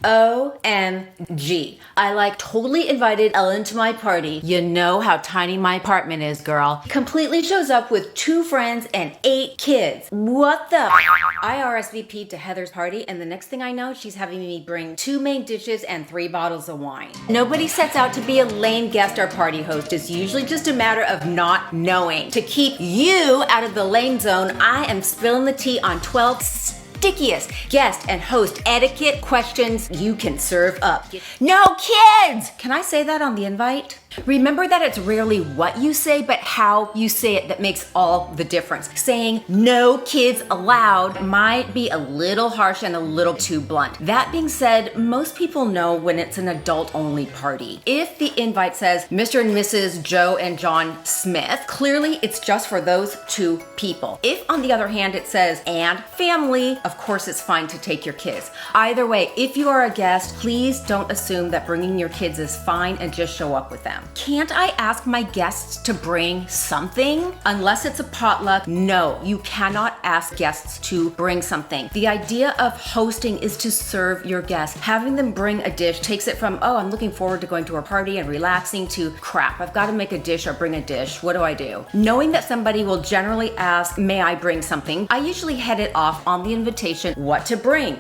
OMG. I totally invited Ellen to my party. You know how tiny my apartment is, girl. Completely shows up with 2 friends and 8 kids. What the? I RSVP'd to Heather's party, and the next thing I know, she's having me bring 2 main dishes and 3 bottles of wine. Nobody sets out to be a lame guest or party host. It's usually just a matter of not knowing. To keep you out of the lame zone, I am spilling the tea on 12 stickiest guest and host etiquette questions you can serve up. No kids! Can I say that on the invite? Remember that it's rarely what you say, but how you say it that makes all the difference. Saying no kids allowed might be a little harsh and a little too blunt. That being said, most people know when it's an adult-only party. If the invite says Mr. and Mrs. Joe and John Smith, clearly it's just for those 2 people. If, on the other hand, it says and family, of course it's fine to take your kids. Either way, if you are a guest, please don't assume that bringing your kids is fine and just show up with them. Can't I ask my guests to bring something? Unless it's a potluck, no, you cannot ask guests to bring something. The idea of hosting is to serve your guests. Having them bring a dish takes it from, oh, I'm looking forward to going to a party and relaxing, to crap, I've got to make a dish or bring a dish. What do I do? Knowing that somebody will generally ask, may I bring something? I usually head it off on the invitation, what to bring,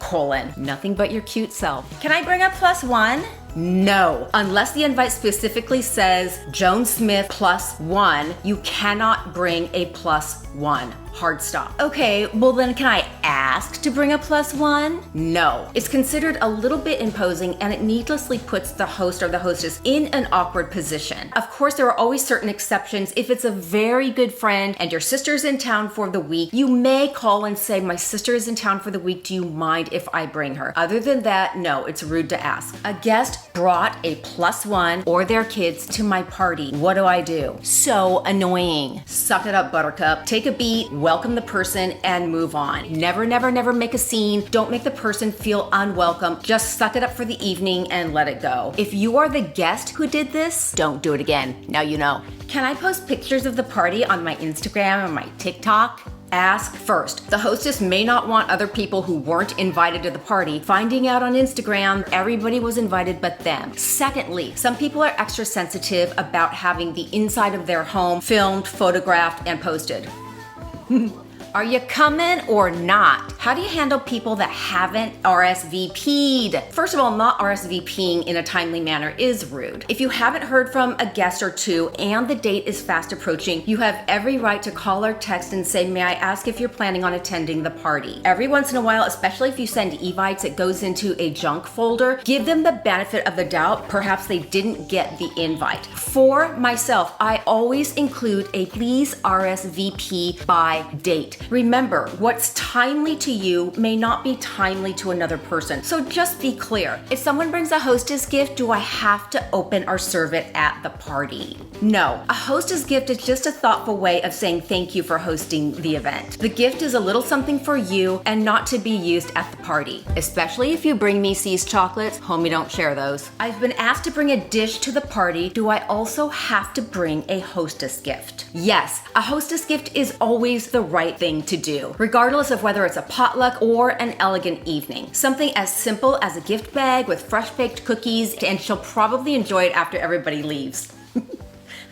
nothing but your cute self. Can I bring a +1? No. Unless the invite specifically says Joan Smith +1, you cannot bring a +1. Hard stop. Okay, well then can I ask to bring a +1? No. It's considered a little bit imposing, and it needlessly puts the host or the hostess in an awkward position. Of course, there are always certain exceptions. If it's a very good friend and your sister's in town for the week, you may call and say, my sister is in town for the week, do you mind if I bring her? Other than that, no, it's rude to ask. A guest brought a +1 or their kids to my party. What do I do? So annoying. Suck it up, buttercup. Take a beat, welcome the person, and move on. Never, never, never make a scene. Don't make the person feel unwelcome. Just suck it up for the evening and let it go. If you are the guest who did this, don't do it again. Now you know. Can I post pictures of the party on my Instagram or my TikTok? Ask first. The hostess may not want other people who weren't invited to the party finding out on Instagram everybody was invited but them. Secondly, some people are extra sensitive about having the inside of their home filmed, photographed, and posted. Are you coming or not? How do you handle people that haven't RSVP'd? First of all, not RSVPing in a timely manner is rude. If you haven't heard from a guest or 2 and the date is fast approaching, you have every right to call or text and say, may I ask if you're planning on attending the party? Every once in a while, especially if you send evites, it goes into a junk folder. Give them the benefit of the doubt. Perhaps they didn't get the invite. For myself, I always include a please RSVP by date. Remember, what's timely to you may not be timely to another person. So just be clear. If someone brings a hostess gift, do I have to open or serve it at the party? No. A hostess gift is just a thoughtful way of saying thank you for hosting the event. The gift is a little something for you and not to be used at the party. Especially if you bring me C's chocolates, homie, don't share those. I've been asked to bring a dish to the party. Do I also have to bring a hostess gift? Yes, a hostess gift is always the right thing to do, regardless of whether it's a potluck or an elegant evening. Something as simple as a gift bag with fresh baked cookies, and she'll probably enjoy it after everybody leaves.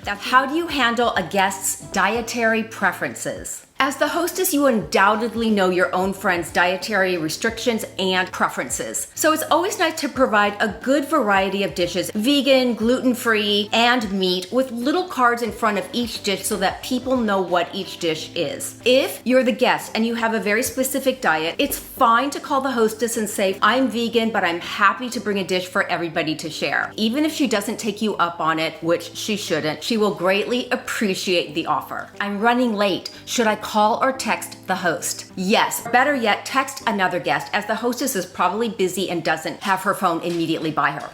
How do you handle a guest's dietary preferences? As the hostess, you undoubtedly know your own friends' dietary restrictions and preferences. So it's always nice to provide a good variety of dishes, vegan, gluten-free, and meat, with little cards in front of each dish so that people know what each dish is. If you're the guest and you have a very specific diet, it's fine to call the hostess and say, I'm vegan, but I'm happy to bring a dish for everybody to share. Even if she doesn't take you up on it, which she shouldn't, she will greatly appreciate the offer. I'm running late. Should I call or text the host? Yes, better yet, text another guest, as the hostess is probably busy and doesn't have her phone immediately by her.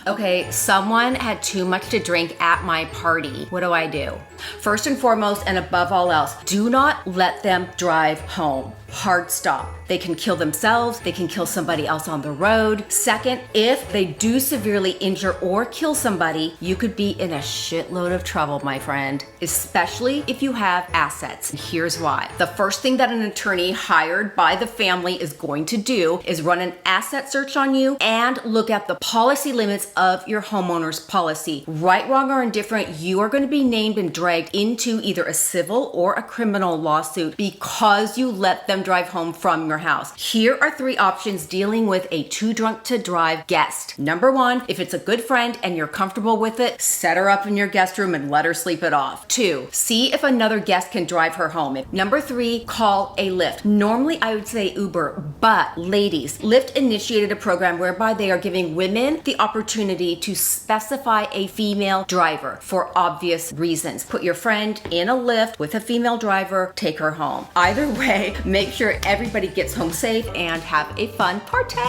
Okay, someone had too much to drink at my party. What do I do? First and foremost, and above all else, do not let them drive home. hard stop. They can kill themselves, they can kill somebody else on the road. Second, if they do severely injure or kill somebody, you could be in a shitload of trouble, my friend, especially if you have assets. And here's why. The first thing that an attorney hired by the family is going to do is run an asset search on you and look at the policy limits of your homeowner's policy. Right, wrong, or indifferent, you are going to be named and dragged into either a civil or a criminal lawsuit because you let them drive home from your house. Here are 3 options dealing with a too drunk to drive guest. Number 1, if it's a good friend and you're comfortable with it, set her up in your guest room and let her sleep it off. 2, see if another guest can drive her home. Number 3, call a Lyft. Normally I would say Uber, but ladies, Lyft initiated a program whereby they are giving women the opportunity to specify a female driver for obvious reasons. Put your friend in a Lyft with a female driver, take her home. Either way, make sure everybody gets home safe and have a fun party.